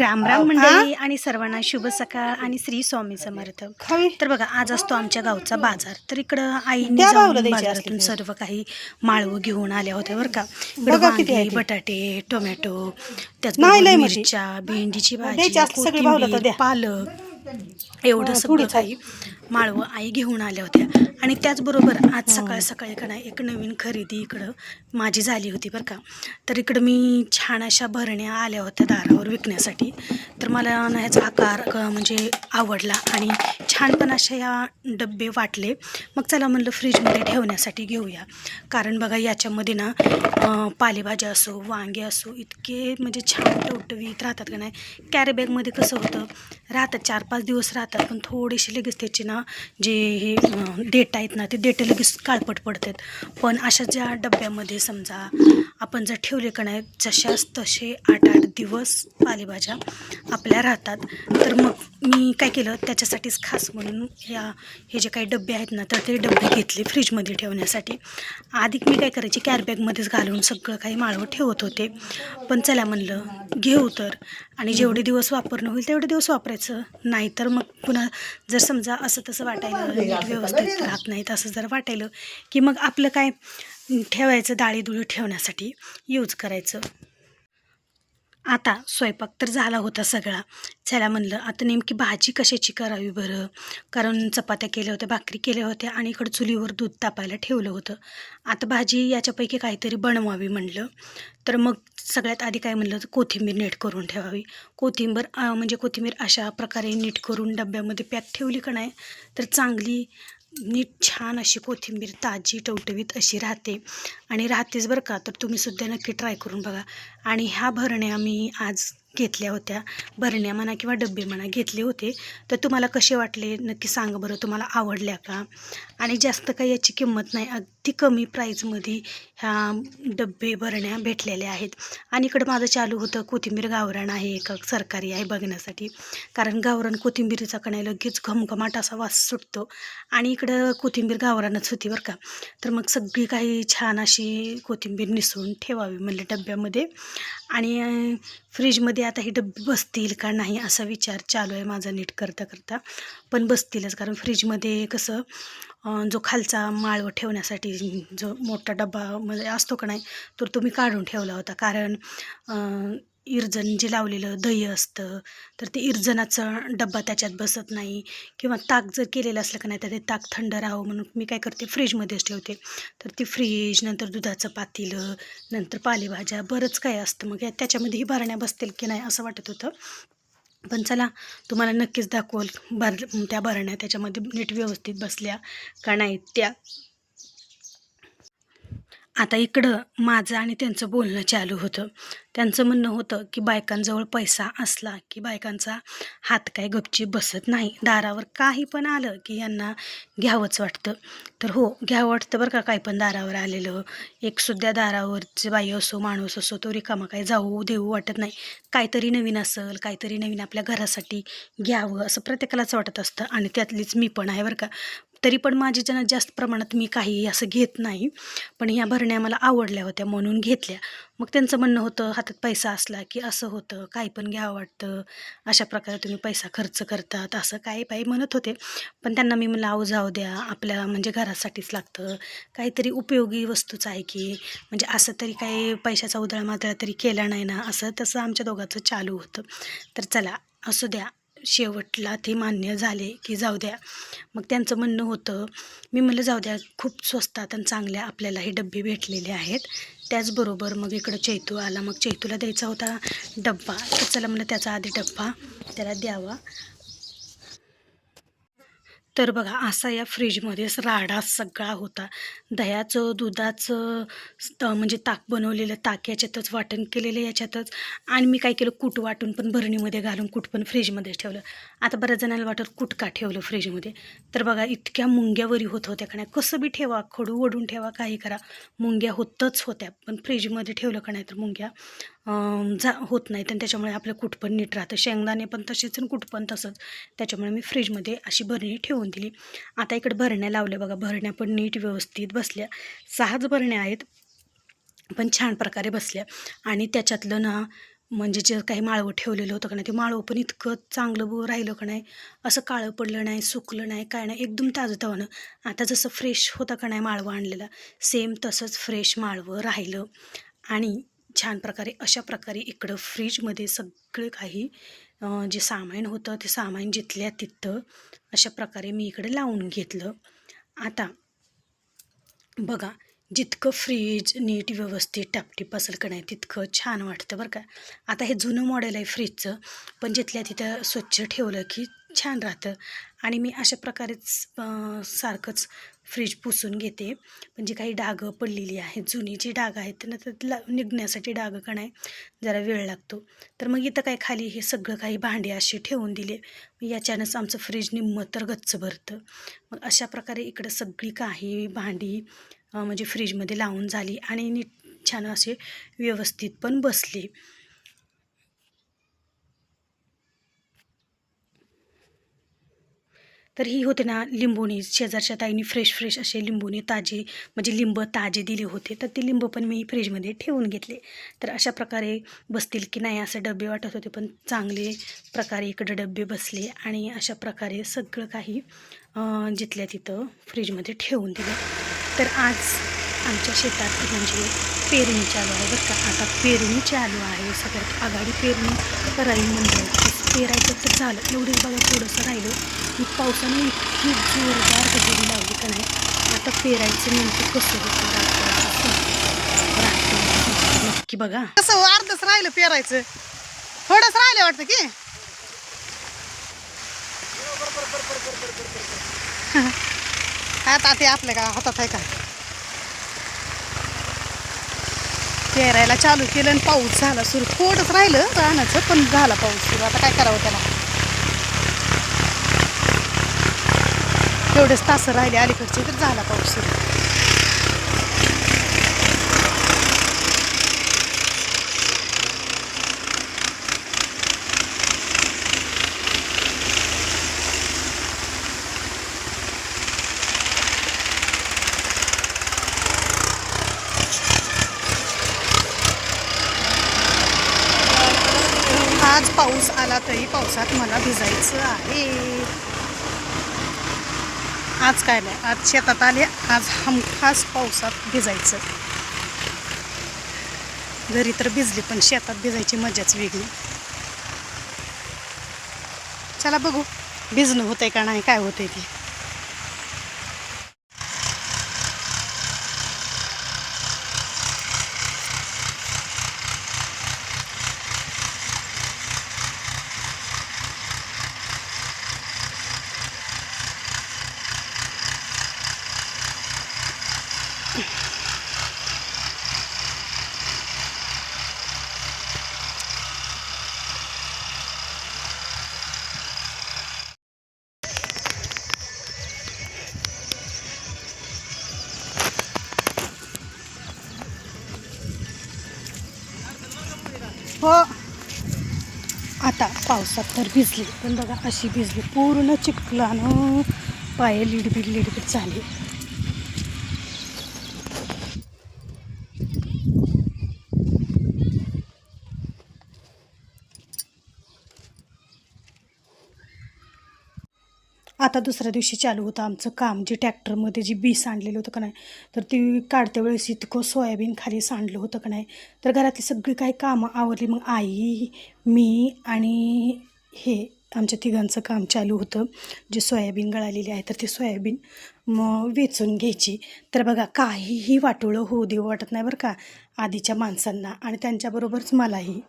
राम राम मंडळी आणि सर्वांना शुभ सकाळ आणि श्री स्वामी समर्थ. तर बघा, आज असतो आमच्या गावचा बाजार. तर इकडं आईने जाऊन बाजारातून सर्व काही माळवं घेऊन आल्या होत्या बरं का. इकडं वांगी, बटाटे, टोमॅटो, त्याचबरोबर मिरच्या, भेंडीची भाजी, कोथिंबीर, पालक, एवढं सगळं काही माळवं आई घेऊन आल्या होत्या. आणि त्याचबरोबर आज सकाळ सकाळी का नाही एक नवीन खरेदी इकडं माझी झाली होती बरं का. तर इकडं मी छान अशा भरण्या आल्या होत्या दारावर विकण्यासाठी. तर मला ना ह्याचा आकार म्हणजे आवडला आणि छान पण अशा या डब्बे वाटले. मग चला म्हणलं फ्रीजमध्ये ठेवण्यासाठी घेऊया. कारण बघा याच्यामध्ये ना पालेभाज्या असो, वांगे असो, इतके म्हणजे छान टवटवीत राहतात का नाही. कॅरीबॅगमध्ये कसं होतं, राहतात 4-5 दिवस राहतात, पण थोडेसे लगेच त्याचे ना जे हे देठ आहेत ना ते देठ लगेच काळपट पडतात. पण अशा ज्या डब्यामध्ये समजा आपण जर ठेवले का नाही, जशाच तसे 8-8 दिवस पालेभाज्या आपल्या राहतात. तर मग मी काय केलं, त्याच्यासाठीच खास म्हणून हे जे काही डबे आहेत ना, तर ते डबे घेतले फ्रीजमध्ये ठेवण्यासाठी. आधी मी काय करायची, कॅरीबॅगमध्येच घालून सगळं काही माळवं ठेवत होते. पण चला म्हणलं घेऊ तर, आणि जेवढे दिवस वापरणं होईल तेवढे दिवस वापरायचं. नाहीतर मग पुन्हा जर समजा असं तसं वाटायलं, नीट व्यवस्थित राहत नाहीत असं जर वाटायलं की मग आपलं काय ठेवायचं, डाळीदुळी ठेवण्यासाठी यूज करायचं. आता स्वयंपाक तर झाला होता सगळा. चला म्हणलं आता नेमकी भाजी कशाची करावी बरं. कारण चपात्या केल्या होत्या, भाकरी केल्या होत्या आणि इकडं चुलीवर दूध तापायला ठेवलं होतं. आता भाजी याच्यापैकी काहीतरी बनवावी म्हणलं. तर मग सगळ्यात आधी काय म्हणलं, तर कोथिंबीर नीट करून ठेवावी. कोथिंबीर अशा प्रकारे नीट करून डब्यामध्ये पॅक ठेवली का नाही, तर चांगली नीट छान अशी कोथिंबीर ताजी टवटवीत अशी राहते. आणि राहतेच बरं का. तर तुम्हीसुद्धा नक्की ट्राय करून बघा. आणि ह्या भरण्या मी आज घेतल्या होत्या. भरण्या म्हणा किंवा डबे म्हणा घेतले होते. तर तुम्हाला कसे वाटले नक्की सांगा बरं, तुम्हाला आवडल्या का. आणि जास्त काही याची किंमत नाही, अगदी कमी प्राईजमध्ये ह्या डबे भरण्या भेटलेल्या आहेत. आणि इकडं माझं चालू होतं कोथिंबीर गावरान आहे का सरकारी आहे बघण्यासाठी. कारण गावरान कोथिंबीरीचा का नाही लगेच घमघमाट असा वास सुटतो. आणि इकडं कोथिंबीर गावरानच होती बरं का. तर मग सगळी काही छान अशी कोथिंबीर निसळून ठेवावी म्हणलं डब्यामध्ये. आणि फ्रीजमध्ये आता ही डब्बी बसतील का नाही असा विचार चालू आहे माझा नीट करता करता. पण बसतीलच, कारण फ्रीजमध्ये कसं जो खालचा माळवं ठेवण्यासाठी जो मोठा डब्बा म्हणजे असतो का नाही, तर तो मी काढून ठेवला होता. कारण इरजण जे लावलेलं दही असतं, तर ते इरजणाचं डब्बा त्याच्यात बसत नाही. किंवा ताक जर केलेलं असलं का नाही, तर ते ताक थंड राहावं म्हणून मी काय करते, फ्रीजमध्येच ठेवते. तर ती फ्रीज, नंतर दुधाचं पातेलं, नंतर पालेभाज्या, बरंच काय असतं. मग त्याच्यामध्ये ही भरण्या बसतील की नाही असं वाटत होतं. पण चला तुम्हाला नक्कीच दाखवल त्या भरण्या त्याच्यामध्ये नीट व्यवस्थित बसल्या का नाही त्या. आता इकडं माझं आणि त्यांचं बोलणं चालू होतं. त्यांचं म्हणणं होतं की बायकांजवळ पैसा असला की बायकांचा हात काय गपचीप बसत नाही. दारावर काही पण आलं की यांना घ्यावंच वाटतं. तर हो, घ्यावं वाटतं बरं का. काही पण दारावर आलेलं, एकसुद्धा दारावरची बाई असो माणूस असो, तो रिकामा काही जाऊ देऊ वाटत नाही. काहीतरी नवीन असेल, काहीतरी नवीन आपल्या घरासाठी घ्यावं असं प्रत्येकालाच वाटत असतं. आणि त्यातलीच मी पण आहे बरं का. तरी पण माझी जास्त प्रमाणात मी काही असं घेत नाही. पण ह्या भरण्या मला आवडल्या होत्या म्हणून घेतल्या. मग त्यांचं म्हणणं होतं हातात पैसा असला की असं होतं, काही पण घ्यावं वाटतं, अशा प्रकारे तुम्ही पैसा खर्च करतात असं काही बाई म्हणत होते. पण त्यांना मी म्हणलं अहो जाऊ द्या, आपल्या म्हणजे घरासाठीच लागतं, काहीतरी उपयोगी वस्तूच आहे की, म्हणजे असं तरी काही पैशाचा उधळमाधळ तरी केला नाही ना, असं तसं आमच्या दोघांचं चालू होतं. तर चला असू द्या, शेवटला ते मान्य झाले की जाऊ द्या. मग त्यांचं म्हणणं होतं, मी म्हणलं जाऊ द्या, खूप स्वस्तात आणि चांगल्या आपल्याला हे डब्बे भेटलेले आहेत. त्याचबरोबर मग इकडं चैतू आला. मग चैतूला द्यायचा होता डब्बा, तर चला म्हणलं त्याचा आधी डब्बा त्याला द्यावा. तर बघा असा या फ्रीजमध्येच राडा सगळा होता. दह्याचं, दुधाचं, म्हणजे ताक बनवलेलं ताक याच्यातच, वाटण केलेलं याच्यातच. आणि मी काय केलं, कूट वाटून पण भरणीमध्ये घालून कूट पण फ्रीजमध्येच ठेवलं. आता बऱ्याच जणांना वाटत कूट का ठेवलं फ्रीजमध्ये. तर बघा इतक्या मुंग्यावरी होत होत्या का नाही. कसं बी ठेवा, खडू ओढून ठेवा, काही करा, मुंग्या होतच होत्या. पण फ्रीजमध्ये ठेवलं का नाही तर मुंग्या होत नाहीत. आणि त्याच्यामुळे आपलं कूट पण नीट राहतं. शेंगदाणे पण तसेच आणि कूट पण तसंच. त्याच्यामुळे मी फ्रीजमध्ये अशी भरणी ठेवून दिली. आता इकडे भरण्या लावल्या बघा. भरण्या पण नीट व्यवस्थित बसल्या. 6च भरण्या आहेत, पण छान प्रकारे बसल्या. आणि त्याच्यातलं ना म्हणजे जे काही माळवं ठेवलेलं होतं का नाही ते माळवं पण इतकं चांगलं राहिलं का नाही, असं काळं पडलं नाही, सुकलं नाही, काय नाही, एकदम ताजंतवानं. आता जसं फ्रेश होतं का नाही माळवं आणलेलं, सेम तसंच फ्रेश माळवं राहिलं. आणि छान प्रकारे अशा प्रकारे इकडं फ्रीजमध्ये सगळं काही जे सामान होतं ते सामान जिथल्या तिथं अशा प्रकारे मी इकडे लावून घेतलं. आता बघा, जितकं फ्रीज नीट व्यवस्थित टापटीप असेल का नाही तितकं छान वाटतं बरं का. आता हे जुनं मॉडेल आहे फ्रीजचं, पण जिथल्या तिथं स्वच्छ ठेवलं की छान राहतं. आणि मी अशा प्रकारेच सारखंच फ्रीज पुसून घेते. पण जी काही डागं पडलेली आहेत, जुनी जी डागं आहेत त्यांना त्यातला निघण्यासाठी डागं का नाही जरा वेळ लागतो. तर मग इथं काय खाली हे सगळं काही भांडी अशी ठेवून दिले. याच्यानंच आमचं फ्रीज निम्मं तर गच्च भरतं. मग अशा प्रकारे इकडं सगळी काही भांडी म्हणजे फ्रीजमध्ये लावून झाली आणि नीट छान असे व्यवस्थित पण बसले. तर ही होते ना लिंबोणी, शेजारच्या ताईंनी फ्रेश असे लिंबोणी ताजे म्हणजे लिंब ताजे दिले होते, तर ते लिंब पण मी फ्रीजमध्ये ठेवून घेतले. तर अशा प्रकारे बसतील की नाही असं डबे वाटत होते, पण चांगले प्रकारे इकडं डबे बसले. आणि अशा प्रकारे सगळं काही जिथल्या तिथं फ्रीजमध्ये ठेवून दिलं. तर आज आमच्या शेतात म्हणजे पेरणी चालू आहे बरं का. आता पेरणी चालू आहे, सगळ्यात आघाडी पेरणी करायला म्हणलं पेरायचं तर झालं, एवढंच बघा थोडंसं राहिलं की पावसाने इतकी जोरदार हजेरी लावली का नाही. आता पेरायचं नेमकं कसं होतं राहतं नक्की बघा. कसं अर्धच राहिलं पेरायचं, थोडंच राहिलं वाटतं की आता ते आपल्या का हातात आहे का. पेरायला चालू केलं आणि पाऊस झाला सुरू. थोडंच राहिलं रानाचं पण झाला पाऊस सुरू. आता काय करावं त्याला, तेवढेच तास राहिले अलीकडचे तर झाला पाऊस सुरू. आज पाऊस आला तरी पावसात मला भिजायचं आहे. आज काय नाही, आज शेतात आले, आज हमखास पावसात भिजायचं. घरी तर भिजली पण शेतात भिजायची मजाच वेगळी. चला बघू भिजणं होतंय का नाही, काय होतंय ते. हो आता पावसात तर भिजली, पण बघा अशी भिजली पूर्ण चिखलानं पाय लिडबीड झाले. आता दुसऱ्या दिवशी चालू होतं आमचं काम. जे ट्रॅक्टरमध्ये जी बी सांडलेलं होतं का नाही, तर ती काढत्या वेळेस इतकं सोयाबीन खाली सांडलं होतं का नाही. तर घरातली सगळी काही कामं आवरली. मग आई, मी आणि हे आमच्या तिघांचं काम चालू होतं. जे सोयाबीन गळालेली आहे तर ती सोयाबीन मग वेचून घ्यायची. तर बघा काहीही वाटोळं होऊ देऊ वाटत नाही बरं का आधीच्या माणसांना, आणि त्यांच्याबरोबरच मलाही.